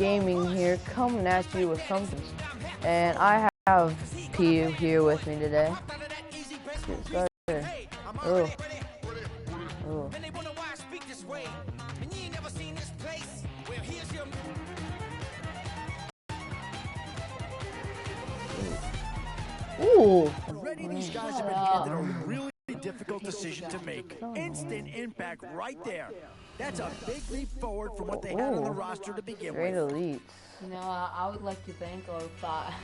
Gaming here, coming at you with something. And I have P here with me today. Let's get started. Oh. Oh. Ooh. Already these guys have been handed a really difficult decision to make. Instant impact right there. That's a big leap forward from what they had on the roster to begin Great with. elite. You know, I would like to thank our five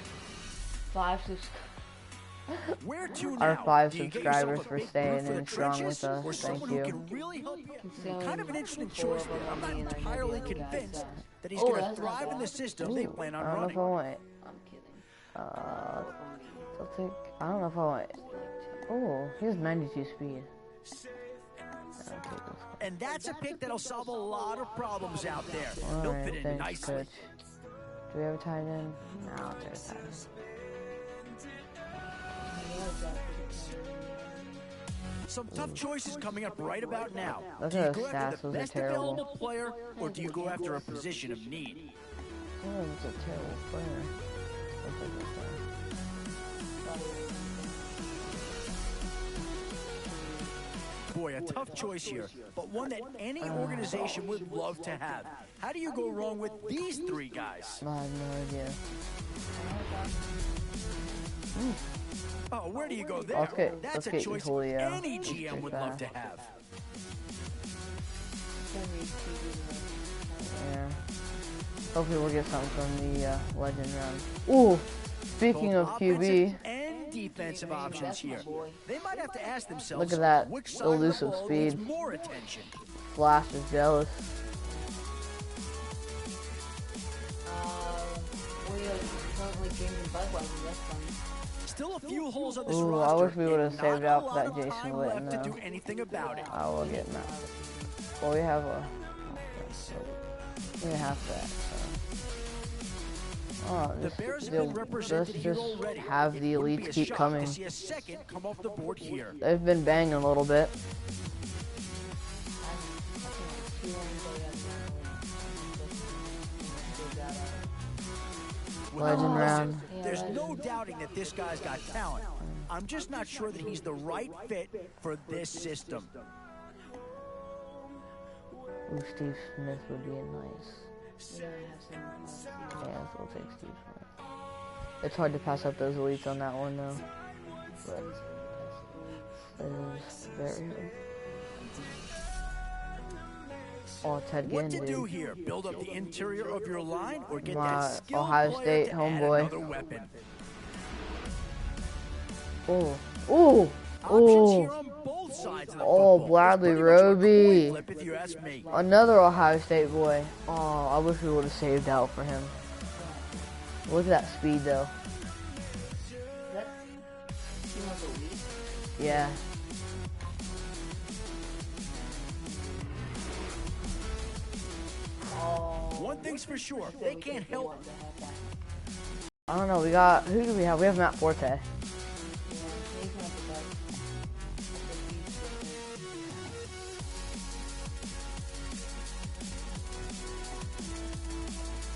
Our 5 subscribers for staying in strong with us. Thank you. Can really help you. Kind of an interesting choice there. I'm not entirely convinced that he's going to thrive in the system they plan on running. I don't know if I want. I'm kidding. I'll take. I don't know if I want. Oh, he has 92 speed. And that's a pick that'll solve a lot of problems out there. All He'll right, fit in thanks, nicely. Coach. Do we have a tight end? No, there's a tight end. Some tough choices coming up right about now. Look Do you at go those after stats, the those are best terrible. available player, or do you go after a position of need? Oh, it's a terrible player. Boy, a tough choice here, but one that any organization would love to have. How do you go wrong with these three guys? I have no idea. Oh, where do you go there? Let's That's a get choice Julio. any GM would love to have. Yeah. Hopefully we'll get something from the legend round. Ooh, speaking of QB. And defensive options here. They might have to ask themselves, Look at that which side elusive of the ball speed. needs more attention. Flash is jealous. We are currently drinking Budweiser. That's fun. Still a few holes on this Ooh, roster. I wish we would have and saved not out a for lot that of Jason time Witten left to though. do anything about it. I will get that. Well, we have a. We have that. So. Oh, The Bears have been represented let's here just already. have the It wouldn't be elites a keep shock coming. to see a second come off the board here. They've been banging a little bit. Legend round. There's no doubting that this guy's got talent. I'm just not sure that he's the right fit for this system. Ooh, Steve Smith would be nice. Yeah, we'll take Steve Smith. It's hard to pass up those elites on that one though. But it is very hard. Oh, Ted What Ginn, to do dude. here? Build up the interior of your line or get My that skilled Ohio player State to add homeboy. another weapon? Oh, ooh, Options here ooh. on both sides of the Oh, football. Bradley It's pretty much a coin Roby. flip if you ask me. Another Ohio State boy. Oh, I wish we would have saved out for him. Look at that speed though. Yeah. One thing's for sure, they can't help. I don't know. We got, who do we have? We have Matt Forte.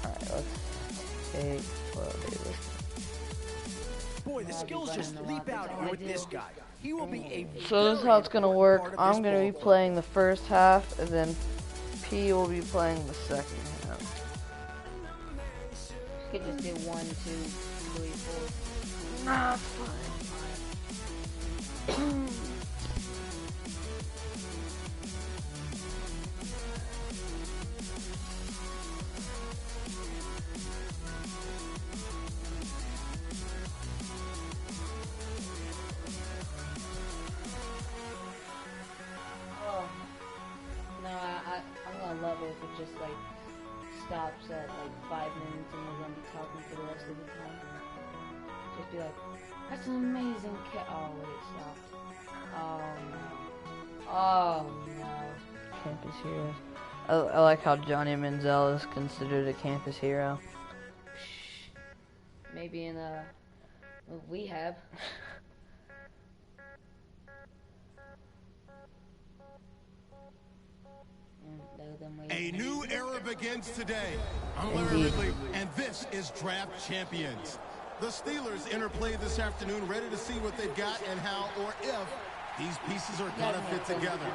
Alright, let's take Davis. Boy, the skills just leap out here with this guy. He will be a So this is how it's gonna work. I'm gonna be playing the first half, and then P will be playing the second half. You could just do 1, 2, 3, 4. Nah, it's fine. I'm gonna love it if it just like stops at like 5 minutes and we're gonna be talking for the rest of the time. Just be like, that's an amazing oh wait, it stopped. Oh no. Oh no. Campus hero. I like how Johnny Manziel is considered a campus hero. Maybe in we have. That them way. A new era begins today. I'm Larry Ridley, and this is Draft Champions. The Steelers interplay this afternoon, ready to see what they've got and how or if these pieces are going to fit together.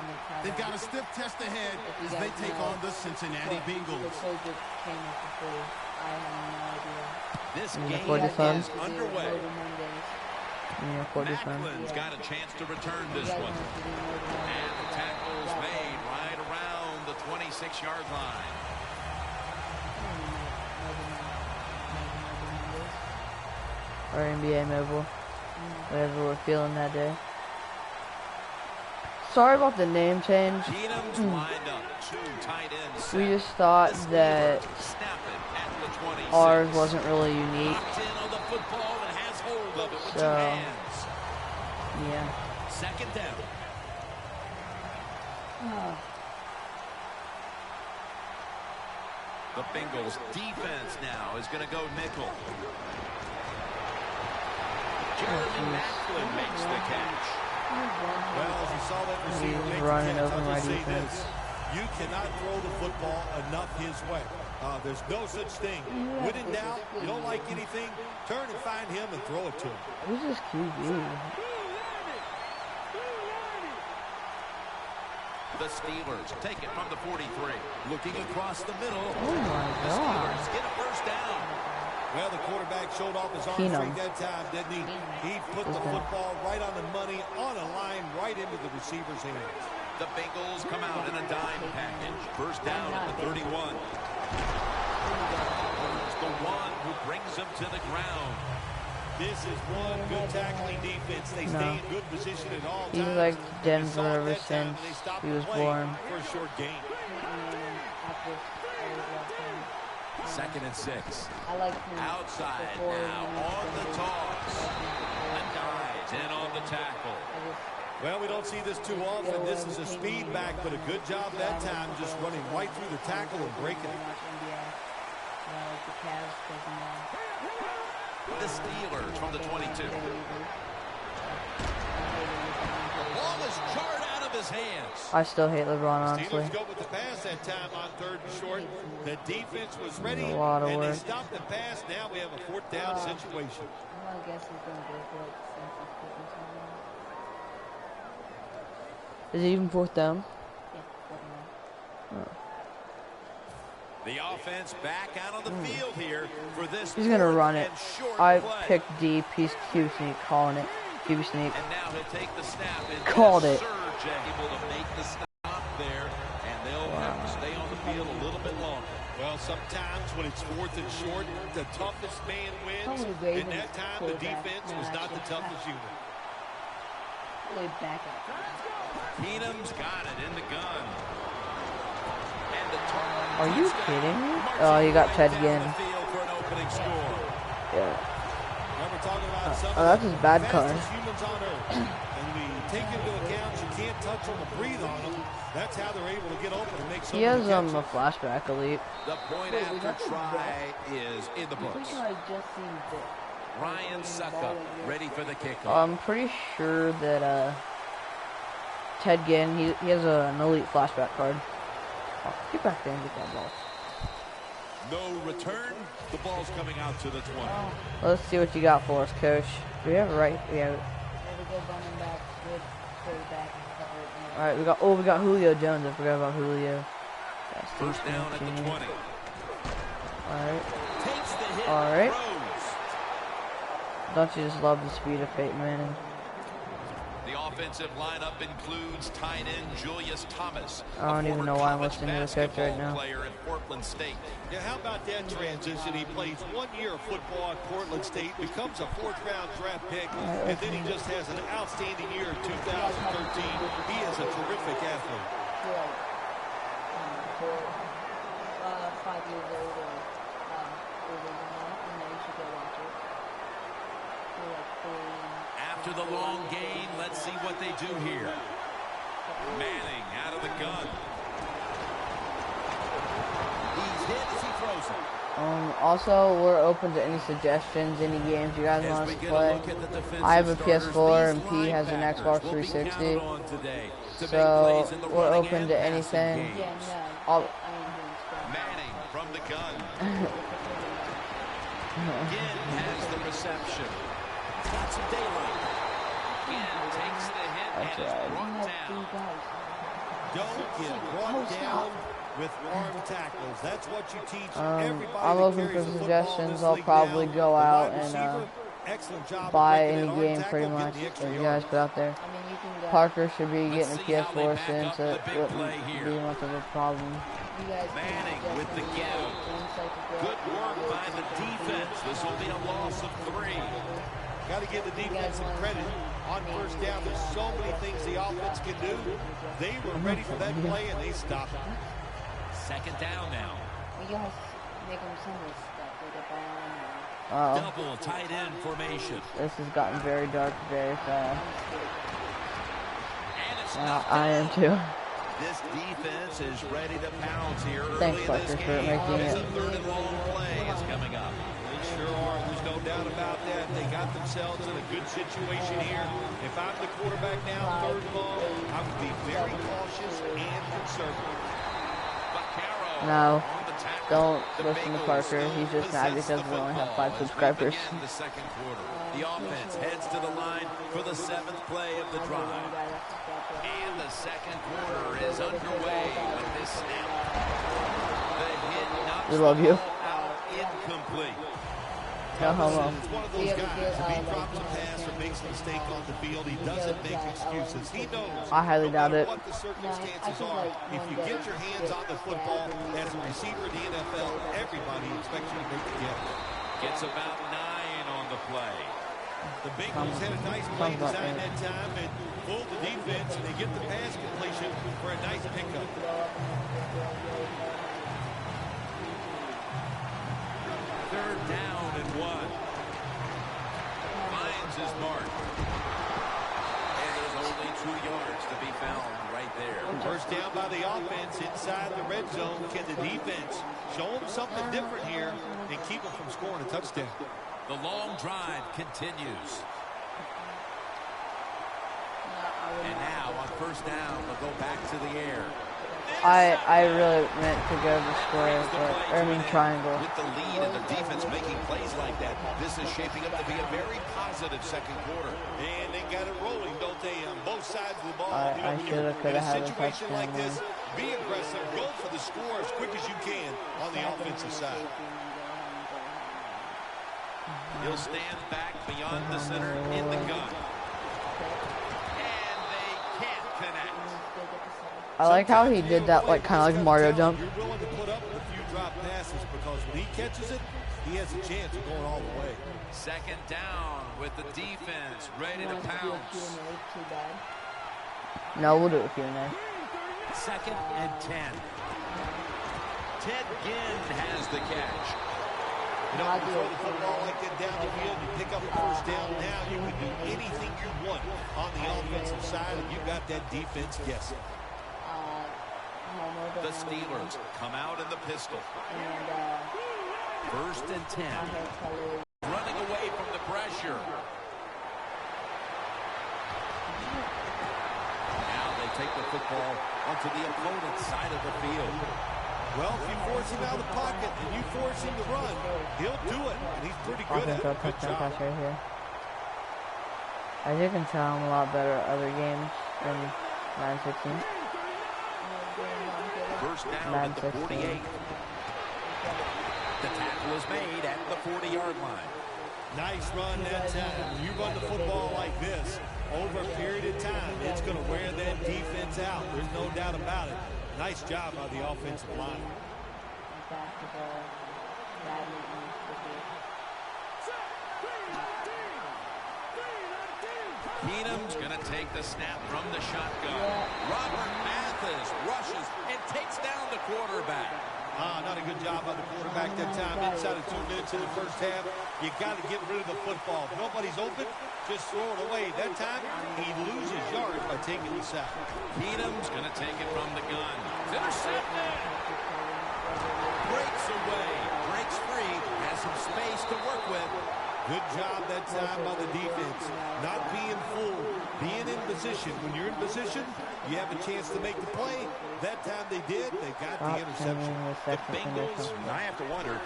They've got a stiff test ahead as they take on the Cincinnati Bengals. This You game know, is underway. Macklin's got a chance to return this one. And the tackle's made right around the 26-yard line. Or NBA mobile. Whatever we're feeling that day. Sorry about the name change. Keenum's lined up, two tight ends. We just thought that Snap it at the 26. ours wasn't really unique. Locked in on the football and has hold of it with two So, hands. yeah. Second down. The Bengals defense now is going to go nickel. Jeremy Macklin makes the catch. Well, as you saw that receiver He's make the running catch, over I'll my just say defense. this. You cannot throw the football enough his way. There's no such thing. When in doubt, you don't like anything, turn and find him and throw it to him. Who's this QB? The Steelers take it from the 43. Looking across the middle. Oh my The God. Steelers get a first down. Well, the quarterback showed off his arm Keenum. strength that time, didn't he? He put the football right on the money, on a line, right into the receiver's hands. The Bengals come out in a dime package. First down at the 31. It's the one who brings them to the ground. This is one good tackling defense. They stay in good position at all times. He's like They Denver saw it ever that time, since and they stopped he was the play born. for a short gain. Second and 6. I like him Outside before now he was on the big. toss. And dives in on the tackle. Well, we don't see this too often. This is a speed back, but a good job that time just running right through the tackle and breaking it. The Steelers from the 22. The ball is jarred out of his hands. I still hate LeBron, honestly. Steelers go with the pass that time on 3rd and short. The defense was ready, A lot of and they work. stopped the pass. Now we have a 4th down situation. I guess he's going to go for it since he's putting something. Is it even 4th down? Yeah, definitely. The offense back out on the field here for this. He's gonna 4th run it. and short I play. picked deep. He's QB sneak, calling it. QB sneak. And now he'll take the snap and Called just it. surge able to make the stop there, and they'll have to stay on the field a little bit longer. Well, sometimes when it's 4th and short, the toughest man wins. Probably And Ravens that time, the quarterback. defense No, was not the actually, toughest unit. Way back up. Keenum's got it in the gun. And the turn. Are you kidding me? Oh, you got Ted again. The field for an opening score. Yeah. Remember talking about some Oh, that's his bad of the car. fastest humans on earth. And we take into account you can't touch them or breathe on them. That's how they're able to get open and make some He of has the a catches. flashback elite. The point Wait, we after got the try is in the I'm pretty books. sure I just seen this. Ryan Suckup ready for the kickoff. I'm pretty sure that Ted Ginn, he has an elite flashback card. Oh, get back there and get that ball. No return. The ball's coming out to the 20. Let's see what you got for us, Coach. Do we have it right? We have it. There we go, running back, good quarterback, and cover it. All right, we got Julio Jones. I forgot about Julio. That's First down at the 20. All right. Takes the hit. All right. Throws. Don't you just love the speed of Peyton Manning? The offensive lineup includes tight end Julius Thomas. I don't even know why I'm listening to this coach right now. Player at Portland State. Yeah, how about that transition? He plays 1 year of football at Portland State, becomes a 4th-round draft pick, and then he just has an outstanding year in 2013. He is a terrific athlete. Feel like, 5 years old or older than that, and then you should go watch it. Feel like 3. After the long gain, let's see what they do here. Manning out of the gun. He's hit as he throws it. Also, we're open to any suggestions, any games you guys As want we us to get a play. look at the defensive I have a starters, PS4 these and P has an linebackers Xbox will be 360. counted on today to make So plays in the we're running open and to passing anything. game. Yeah, no. I'll gun. Ginn has the reception. He's got some daylight. Ginn takes the hit and is brought down. Don't get brought down with arm tackles. That's what you teach everybody. I'm looking for suggestions. I'll probably go out and buy any game pretty much that you guys put out there. Parker should be getting a PS4 since it wouldn't be much of a problem. Manning with the give. Good work by the defense. This will be a loss of 3. Got to give the defense some credit. On first down, there's so many things the offense can do. They were ready for that play, and they stopped it. Second down now. You guys make them send this stuff with the Uh-oh. Double tight end formation. This has gotten very dark very fast. And it's I am too. This defense is ready to pounce here. Thanks, Early in this Parker, for game. making It's it. a third and long play is coming up. They sure are. There's no doubt about that. They got themselves in a good situation here. If I'm the quarterback now, third and long, I would be very cautious and conservative. No, don't listen to Parker. He's just mad because we only have 5 subscribers. The second quarter. The offense heads to the line for the 7th play of the drive. And the second quarter is underway with this snap. The hit knocks We love you. the ball out incomplete. No homo. It's one of those guys. If he drops a pass or makes a mistake on the field, he doesn't make excuses. He knows I highly doubt it. what the circumstances are. If you get your hands on the football as a receiver in the NFL, everybody expects you to make the catch. Gets about 9 on the play. The Bengals had a nice play design that time and fooled the defense, and they get the pass completion for a nice pickup. Third down and 1. Finds his mark. And there's only 2 yards to be found right there. First down by the offense inside the red zone. Can the defense show them something different here and keep them from scoring a touchdown? The long drive continues. And now on first down, they'll go back to the air. I really meant to go to square, but, triangle. With the lead and the defense making plays like that, this is shaping up to be a very positive second quarter. And they got it rolling, don't they, on both sides of the ball. I should have, could have had a situation touchdown like this, be aggressive, go for the score as quick as you can on the offensive side. He'll stand back beyond the center in the gun. And they can't connect. I like how he did that, like, kind of like Mario jump. You're willing to put up with a few drop passes because when he catches it, he has a chance of going all the way. Second down with the defense ready to pounce. No, we'll do it Q&A. Second and 10. Ted Ginn has the catch. You know, you throw the football like that down the field, you pick up a first down. Now you can do anything you want on the offensive side, and you got that defense guessing. The Steelers come out in the pistol. First and 10. Running away from the pressure. Now they take the football onto the opponent's side of the field. Well, if you force him out of the pocket and you force him to run, he'll do it, and he's pretty good at it. Good job. Pass right here. As you can tell, I'm a lot better at other games than 9-16. First down at the 48. The tackle is made at the 40-yard line. Nice run that time. When you run the football like this, over a period of time, it's going to wear that defense out. There's no doubt about it. Nice job by the offensive line. Keenum's going to take the snap from the shotgun. Robert Mathis rushes and takes down the quarterback. Not a good job by the quarterback that time. Inside of 2 minutes in the first half, you got to get rid of the football. If nobody's open, just throw it away. That time, he loses yards by taking the sack. Keenum's going to take it from the gun. It's intercepted. Breaks away. Breaks free. Has some space to work with. Good job that time by the defense. Not being fooled, being in position. When you're in position, you have a chance to make the play. That time they did. They got the interception. The Bengals, I have to wonder,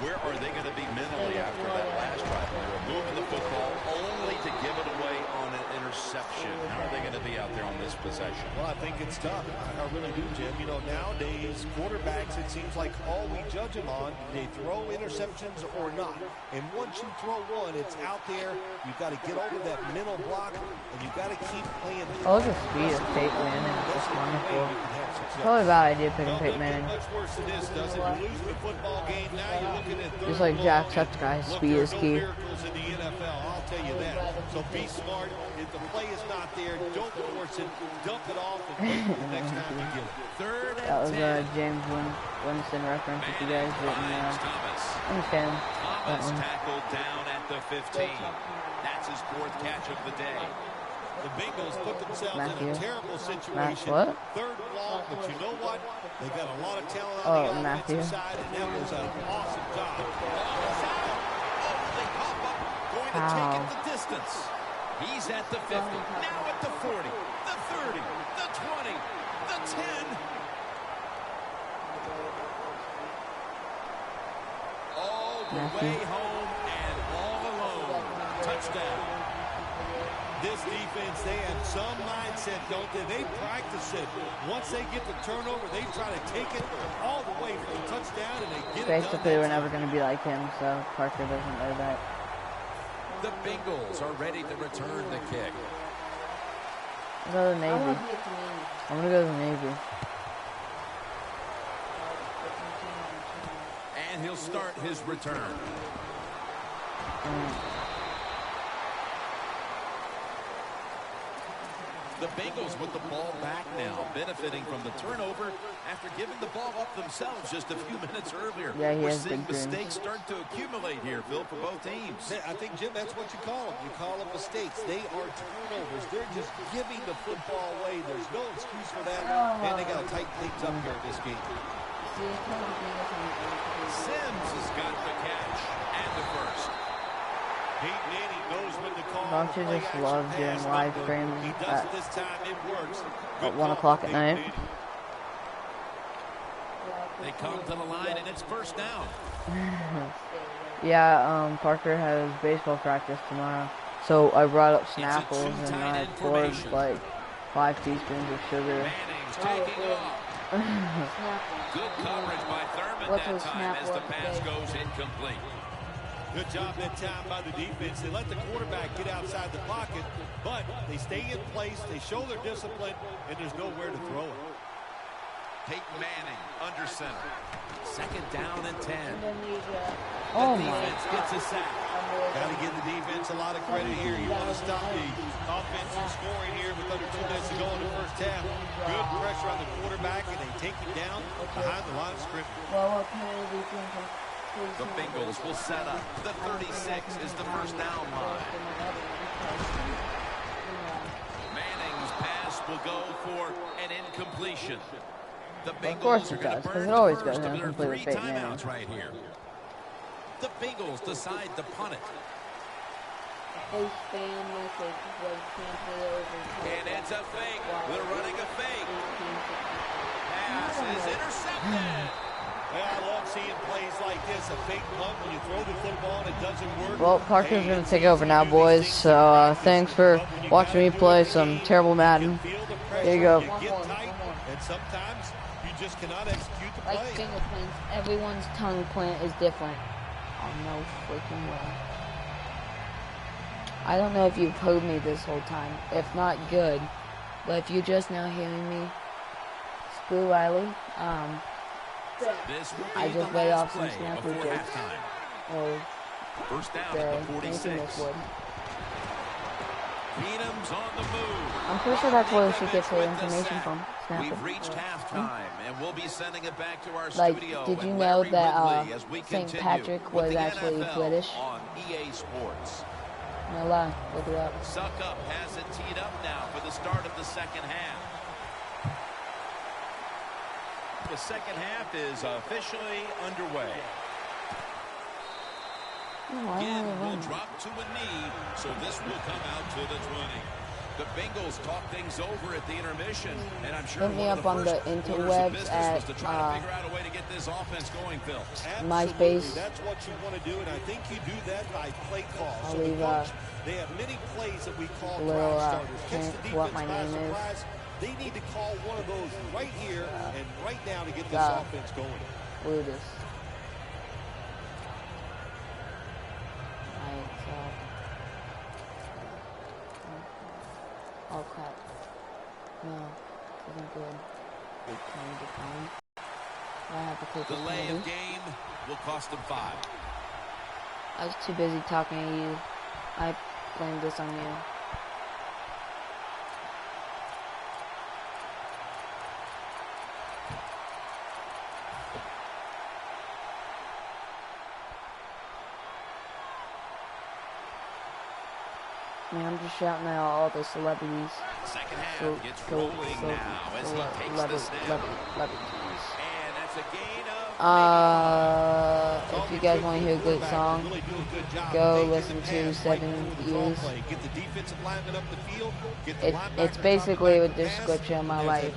where are they going to be mentally after that last drive? They were moving the football only to give it away on an interception. How are they going to be out there on this possession? Well, I think it's tough. I really do, Jim. You know, nowadays, quarterbacks, it seems like all we judge them on, they throw interceptions or not. And once you throw one, it's out there. You've got to get over that mental block, and you've got to keep playing. Oh, the speed of Peyton Manning is just wonderful. Probably a bad idea picking Peyton Manning. Much worse than this, does it? You're losing the football game. Now you're looking at Just like Jack Septiceye, speed is key. Miracles in the NFL, I'll tell you that. So be smart. If the play is not there, don't force it. Dump it off and wait for the next time you get it. Third and That was 10. a James Winston reference, if you guys didn't understand. Thomas tackled down at the 15. That's his fourth catch of the day. The Bengals put themselves in a terrible situation. What? Third and long, but you know what? They got a lot of talent Oh, on the Matthew. offensive side, and that was an awesome job. They pop up, going to take it the distance. He's at the 50, now at the 40, the 30, the 20, the 10. All the way home and all alone. Touchdown. This defense, they have some mindset, don't they? They practice it. Once they get the turnover, they try to take it all the way for the touchdown, and they get it done. Basically, we're never going to be like him, so Parker doesn't know that. The Bengals are ready to return the kick. I'll go to the Navy. I'm going to go to the Navy. And he'll start his return. The Bengals with the ball back now, benefiting from the turnover after giving the ball up themselves just a few minutes earlier. Yeah, he We're has seeing big mistakes start to accumulate here, Phil, for both teams. I think, Jim, that's what you call them. You call them mistakes. They are turnovers. They're just giving the football away. There's no excuse for that, and they got to tighten things up here in this game. Sims has got the catch and the first. Peyton Manning knows when to call. Don't you just love doing live streams at 1 o'clock at night? They come to the line, and it's first down. Yeah, Parker has baseball practice tomorrow. So I brought up Snapples and I poured like 5 teaspoons of sugar. Manning's taking off. Good coverage by Thurman that time as the pass goes incomplete. Good job that time by the defense. They let the quarterback get outside the pocket, but they stay in place, they show their discipline, and there's nowhere to throw it. Peyton Manning under center. Second down and 10. Oh the my defense gets a sack. Got to give the defense a lot of credit here. You want to stop the offense from scoring here with under 2 minutes to go in the first half. Good pressure on the quarterback, and they take him down behind the line of scrimmage. The Bengals will set up. The 36 is the first down line. Manning's pass will go for an incompletion. The Bengals are going to burn the first of their 3 timeouts right here. The Bengals decide to punt it. And it's a fake. They're running a fake. Pass is intercepted. Well, I love seeing plays like this, a fake punt when you throw the football and it doesn't work. Well, Parker's going to take over now, boys. So thanks for watching me play some terrible Madden. Here you go. And sometimes you just cannot execute the play. Like fingerprints, everyone's tongue plant is different. Oh, no freaking way. I don't know if you've heard me this whole time. If not, good. But if you're just now hearing me, screw Riley. I just laid off some snapper jokes. First down at the 46. Keenum's on the move. I'm pretty sure that's where she gets her information from. We've reached halftime, and we'll be sending it back to our Like, studio. did you know that St. St. Patrick was actually British? On EA Sports. No lie, look it up. Suckup has it teed up now for the start of the second half. The second half is officially underway. Again, will drop to a knee, so this will come out to the 20. The Bengals talk things over at the intermission, and I'm sure hit me up on the interwebs at was to try to figure out a way to get this offense going, Phil. MySpace. That's what you want to do, and I think you do that by play call. I'll So leave they have many plays that we call a little drive starters. Catch the hint what defense my by name is. surprise. They need to call one of those right here and right now to get this offense going. Ludus. Oh crap. No, isn't good. I have to take this Delay of game will cost them 5. I was too busy talking to you. I blamed this on you. Man, I'm just shouting out all the celebrities. Second half gets rolling now as he takes the snap. And that's a gain of... if you guys want to hear a good song, go listen to 7 Years. It's basically a description of my life.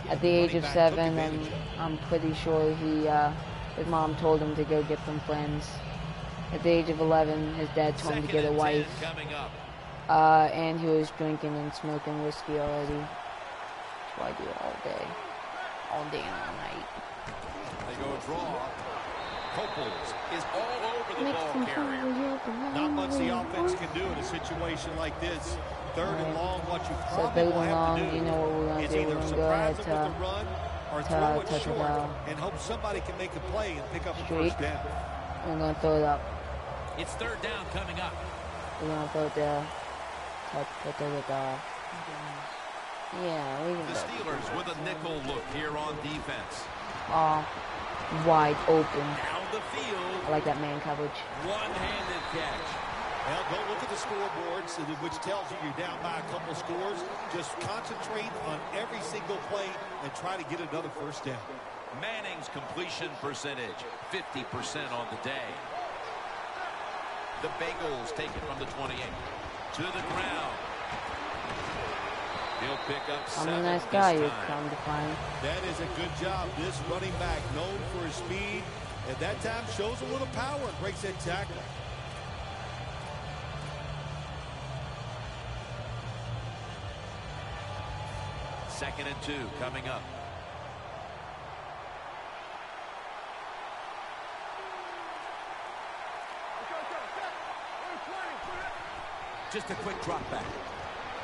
At the age of 7, I'm pretty sure his mom told him to go get some friends. At the age of 11, his dad told him to get a wife. And he was drinking and smoking whiskey already. That's what I do all day and all night. They go draw. Couples is all over the ball carrier. Not much the offense can do in a situation like this. Third and long, what you probably will have to do you know what we're going to do. We're going to go ahead to throw it short and hope somebody can make a play and pick up a first down. We're going to throw it up. It's third down coming up. We're going to throw it there. The Steelers with a nickel look here on defense. Wide open. Down the field. I like that man coverage. One-handed catch. Well, don't look at the scoreboards, which tells you you're down by a couple scores. Just concentrate on every single play and try to get another first down. Manning's completion percentage, 50% on the day. The Bengals take it from the 28. To the ground. He'll pick up 7. I'm a nice guy, you come to find. That is a good job. This running back, known for his speed, at that time shows a little power and breaks that tackle. Second and 2 coming up. Just a quick drop back.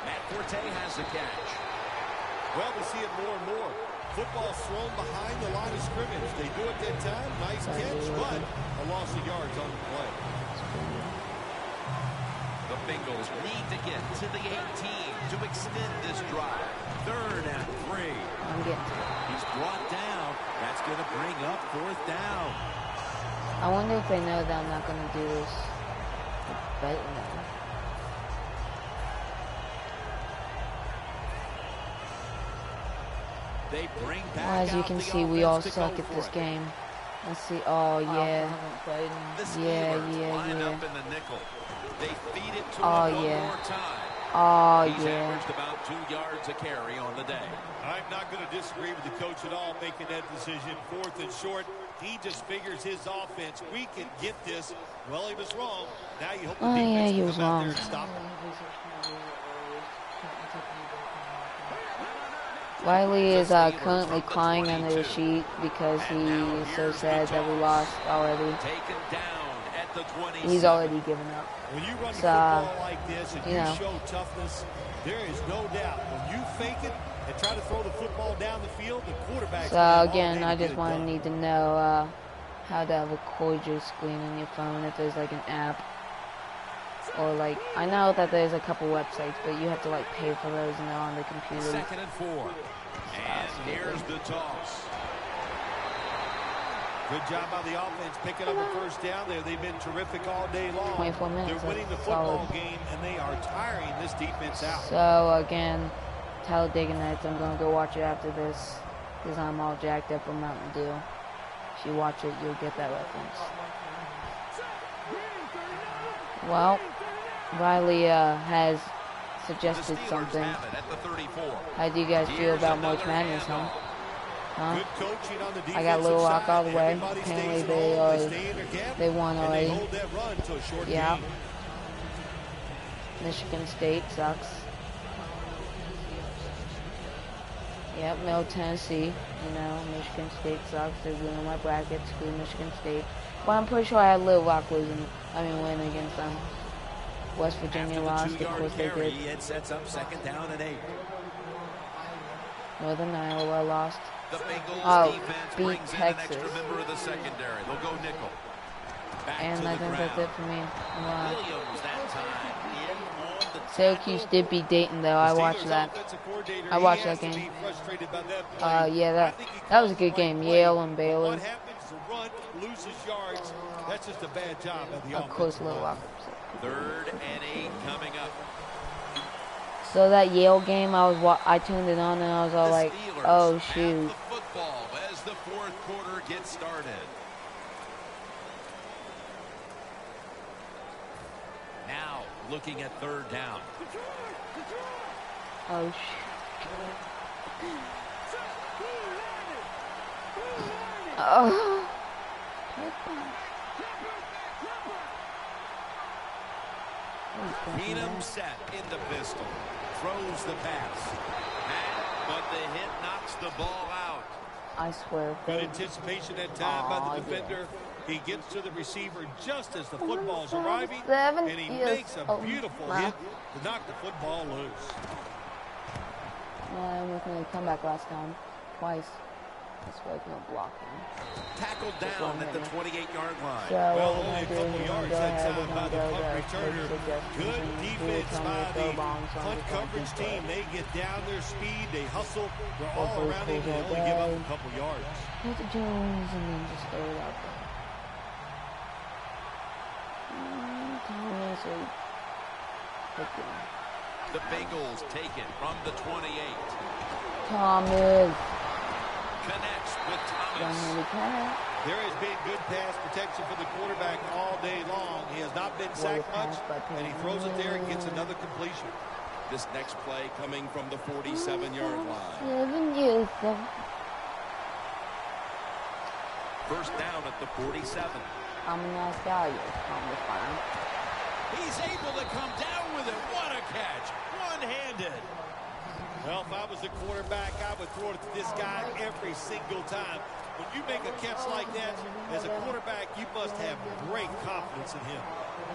Matt Forte has the catch. Well, we see it more and more. Football thrown behind the line of scrimmage. They do it that time. Nice catch, but a loss of yards on the play. The Bengals need to get to the 18 to extend this drive. Third and 3. I'm getting to it. He's brought down. That's going to bring up fourth down. I wonder if they know that I'm not going to do this. But no. They bring back As you can see, we all suck at this game. Let's see. Oh yeah. Yeah. Up in the nickel. They feed it to Oh him one yeah. more time. Oh He's yeah. averaged about 2 yards a carry on the day. I'm not going to disagree with the coach at all making that decision. 4th and short. He just figures his offense. We can get this. Well, he was wrong. Now you hope the defense he was come out wrong. there and stop him. Riley is currently crying under the sheet because he is so sad that we lost already. Taken down at the 27. He's already given up. When you run So, football like this and you you know. show toughness, there is no doubt. When you fake it and try to throw the football down the field, the quarterback's So again, I just want to need to know how to record your screen on your phone, if there's like an app. Or like, I know that there's a couple websites, but you have to like pay for those and they're on the computer. Second and 4. And here's the toss. Good job by the offense picking up a first down there. They've been terrific all day long. 24 minutes. They're winning the That's football solid. game, and they are tiring this defense out. So again, Talladega Nights, I'm going to go watch it after this because I'm all jacked up from Mountain Dew. If you watch it, you'll get that reference. Well, Riley has suggested The Steelers something. have it at the 34. How do you guys feel Here's about March another Madness, huh? handoff. Good coaching on the I got Little Rock defensive all the side. way. Everybody Apparently stays home, stay in their gap, they won and they already. hold that run to a short Yeah. game. Michigan State sucks. Yep, Middle Tennessee. You know, Michigan State sucks. They're winning my bracket. Screw Michigan State. But I'm pretty sure I had Little Rock winning against them. West Virginia lost. Of course they did. It sets up 2nd down and 8. Northern Iowa lost. The Bengals defense beat brings in Texas. an extra member of the secondary. They'll go nickel. Back And to I the think ground. that's it for me. Williams that time in on the Syracuse did beat Dayton though. I watched that. I watched that game. Yeah, that was a good game. Yale and Baylor. What happens to run, loses yards. That's just a bad job of the Of course, Little Rock. 3rd and 8 coming up. So that Yale game, I tuned it on and I was all The like, Steelers oh have shoot. the football as the 4th quarter gets started. Now looking at 3rd down. Oh shoot. Oh. Keenum set in the pistol. Throws the pass. But the hit knocks the ball out. I swear. Good anticipation that time by the defender. He gets to the receiver just as the football's arriving, and he makes a beautiful hit to knock the football loose. Well, I almost made a comeback last time. Twice. That's why I can block him. Tackled down at the 28-yard line. So Well, what only a we're couple gonna do is yards go that ahead, time we're by gonna the go punt to returner. suggestions Good and defense tell me by to throw the bombs on punt the coverage defense. team. They get down their speed. They hustle. They're all Hopefully around him. They schools only all give up day. a couple yards. Hit the Jones and then just throw it out there. Thomas or Pickens. The Bengals take it from the 28. Thomas. Connects with Thomas. One-handed catch. There has been good pass protection for the quarterback all day long. He has not been sacked much, and he throws it there and gets another completion. This next play coming from the 47-yard line. 7 years. 1st down at the 47. I'm a nice guy. Thomas fine. He's able to come down with it. What a catch. One-handed. Well, if I was the quarterback, I would throw it to this guy every single time. When you make a catch like that, as a quarterback, you must have great confidence in him.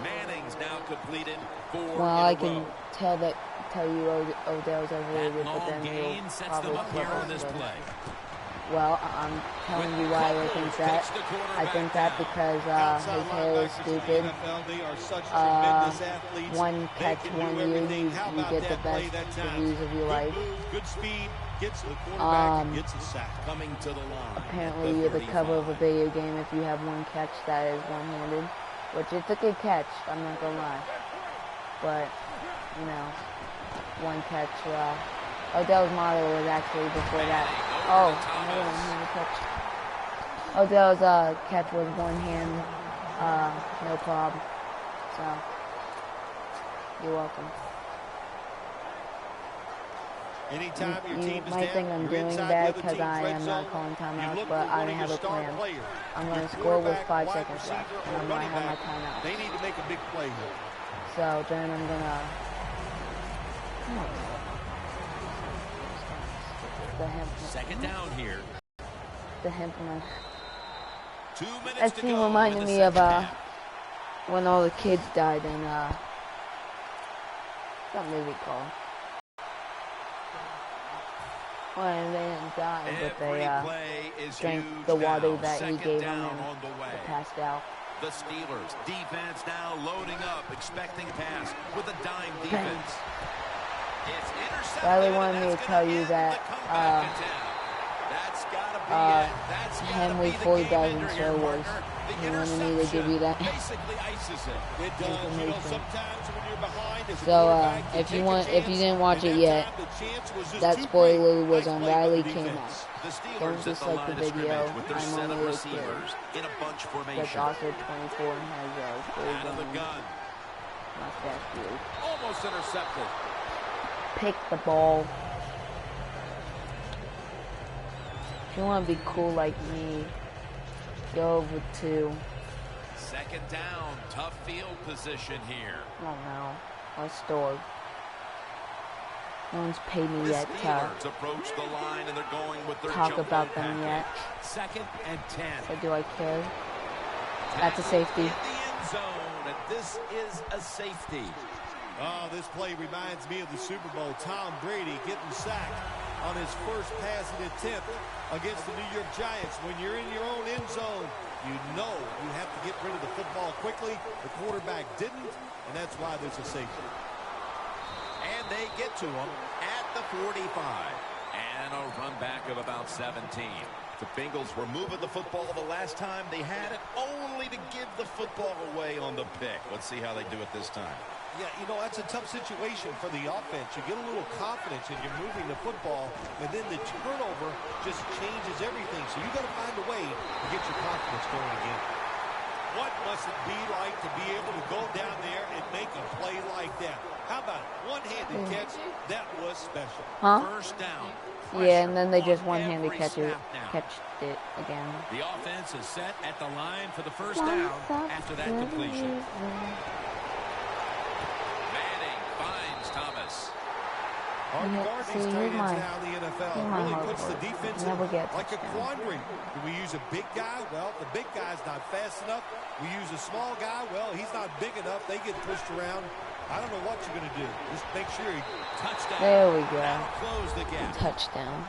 Manning's now completed 4 Well, in I a can row. tell you Odell's overrated, That but long then he'll gain sets them probably up here flip on this us. play. Well, I'm telling you why I think that. I think that because his hair is stupid. They are such tremendous athletes. One catch, They can 1 do year, everything. you How about get the that play best that time? reviews of your Good life. move, good speed, gets to the quarterback and gets a sack. Coming to the line. Apparently, you're the cover of a video game if you have one catch that is one-handed, which it's a good catch. I'm not gonna lie, but you know, one catch. Odell's model was actually before that. Oh, another one-handed catch. Odell's catch was one hand, no problem. So, you're welcome. Anytime your You team is might down, think I'm you're doing inside bad the other because team's I red am zone. not calling You timeouts, look but for I one didn't of have your a star plan. players. I'm Your going to score with quarterback, 5 wide seconds left, receiver, and or I'm going to running have my back. timeout. They need to make a big play here. So then I'm going to... The hemp. 2nd down here. The hemp. 2 minutes That to scene go reminded in the me of second half. when all the kids died in that movie called. Well, they didn't die, but Every they play is drank huge the water now. that he 2nd gave them down and on the way. they passed out. The Steelers defense now loading up, expecting pass with a dime defense. It's intercepted. Riley wanted and me to that's tell gonna you end that the comeback attempt. That's gotta be it. That's gotta Henry be the Ford game does in ender Star here, Wars. partner. The He wanted me to give you that. basically ices it. It does. You know, sometimes when you're behind as a So quarterback, if you take a want, if you chance, didn't watch and it that yet, time the chance was just that too spoiler big. was Nice on play by Riley the came defense. out. The Don't Steelers at just the like line the of video. scrimmage with their I'm set only of a kid. receivers in a bunch That's formation. also 24 and has Out of the gun. Not that good. Almost intercepted. Pick the ball. If you want to be cool like me, go over 2. Second down, tough field position here. Oh no, I stored. No one's paid me The yet Steelers to approach the line and they're going with their talk jumbo about them yet. package. 2nd and 10. So do I care? That's a safety. In the end zone, and this is a safety. Oh, this play reminds me of the Super Bowl. Tom Brady getting sacked on his first passing attempt against the New York Giants. When you're in your own end zone, you know you have to get rid of the football quickly. The quarterback didn't, and that's why there's a safety. And they get to him at the 45. And a run back of about 17. The Bengals were moving the football the last time they had it, only to give the football away on the pick. Let's see how they do it this time. Yeah, you know, that's a tough situation for the offense. You get a little confidence and you're moving the football, and then the turnover just changes everything. So you got to find a way to get your confidence going again. What must it be like to be able to go down there and make a play like that? How about one-handed catch? That was special. Huh? First down. Yeah, and then they just one-handed catched it again. The offense is set at the line for the first down after that completion. Manning finds Thomas. Hard to guard these tight ends now in the NFL. It really puts the defense in like a quandary. Do we use a big guy? Well, the big guy's not fast enough. We use a small guy. Well, he's not big enough. They get pushed around. I don't know what you're going to do. Just make sure he touchdown. There we go. That'll close the gap. Touchdown.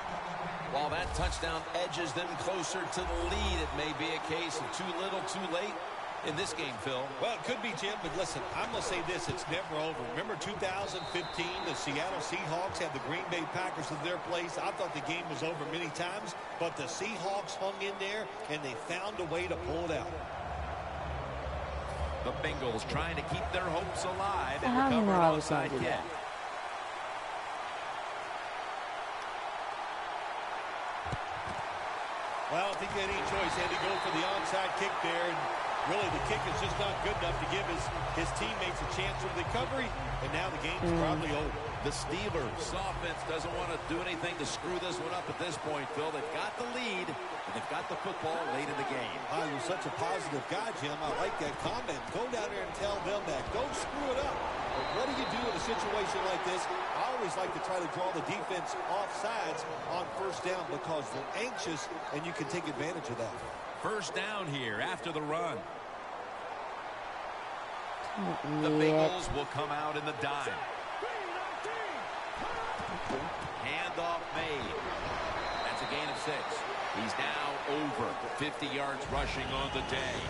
While that touchdown edges them closer to the lead, it may be a case of too little, too late in this game, Phil. Well, it could be, Jim, but listen, I'm going to say this, it's never over. Remember 2015, the Seattle Seahawks had the Green Bay Packers in their place. I thought the game was over many times, but the Seahawks hung in there, and they found a way to pull it out. The Bengals trying to keep their hopes alive and How do you recover know an I was going onside to do kick. that? Well, I think they had any choice. They had to go for the onside kick there, and really the kick is just not good enough to give his teammates a chance of recovery, and now the game's probably over. The Steelers offense doesn't want to do anything to screw this one up at this point, Phil. They've got the lead, and they've got the football late in the game. Oh, you're such a positive guy, Jim. I like that comment. Go down there and tell them that. Don't screw it up. But what do you do in a situation like this? I always like to try to draw the defense off sides on first down because they're anxious, and you can take advantage of that. First down here after the run. Yeah. The Bengals will come out in the dime. Handoff made. That's a gain of 6. He's now over 50 yards rushing on the day.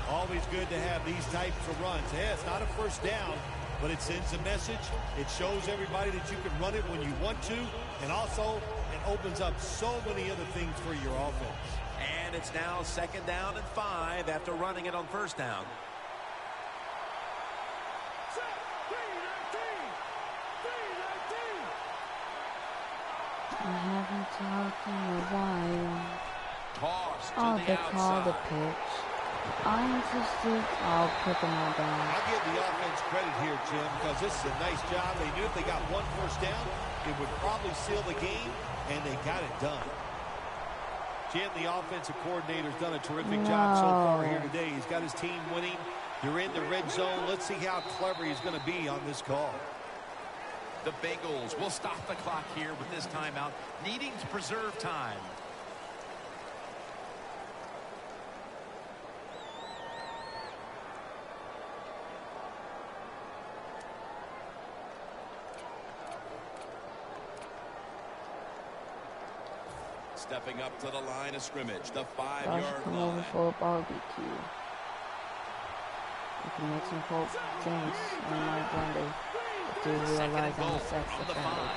Always good to have these types of runs. Yeah, it's not a first down, but it sends a message. It shows everybody that you can run it when you want to, and also it opens up so many other things for your offense. And it's now second down and 5 after running it on first down. I haven't talked in a while. Toss to Oh, the they called the outside. pitch. I insisted. I'll put them all down. I'll give the offense credit here, Jim, because this is a nice job. They knew if they got one first down, it would probably seal the game, and they got it done. Jim, the offensive coordinator's done a terrific job so far here today. He's got his team winning. They're in the red zone. Let's see how clever he's going to be on this call. The Bengals will stop the clock here with this timeout, needing to preserve time. Stepping up to the line of scrimmage, the 5-yard Come over line. for a barbecue. You can make some cold drinks on my Monday. Do you realize I'm a sex offender?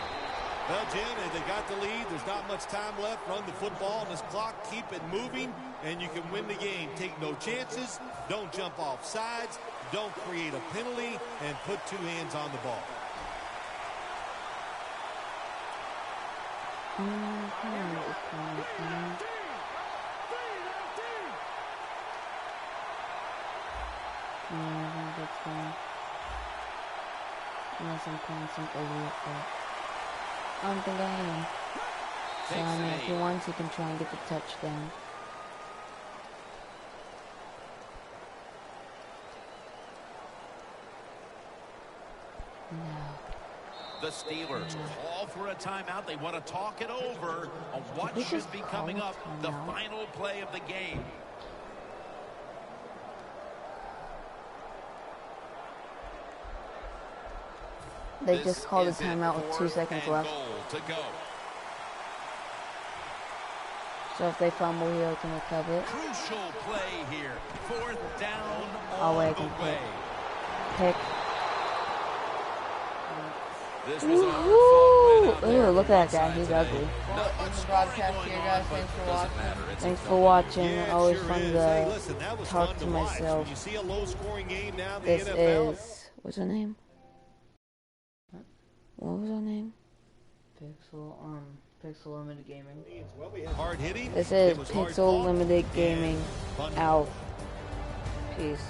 Well, Jim, they got the lead. There's not much time left. Run the football on this clock. Keep it moving, and you can win the game. Take no chances. Don't jump off sides. Don't create a penalty, and put 2 hands on the ball. unless I'm playing some idiot, but I don't think I am. So, I mean, if he wants, he can try and get the touchdown. No. The Steelers call for a timeout. They want to talk it over on what should be coming up, the final play of the game. They just called a timeout with 2 seconds left. So if they fumble here, I can recover it. Crucial play here. 4th down All all the the way. way. Pick. This was a hard Ooh, fought win out there look at that guy. on He's today. ugly. Not In much the scoring broadcast going here, on, guys. but Thanks for doesn't watching. matter. It's Thanks a for tough watching. Yeah, Always sure fun is. to Hey, listen, that was talk fun to watch. myself. When you see a low-scoring game now in the This NFL. is... What's her name? What was her name? Pixel Limited Gaming. Well, we had hard hitting. This It is was hard Pixel fought. Limited And Gaming fun. out. Peace.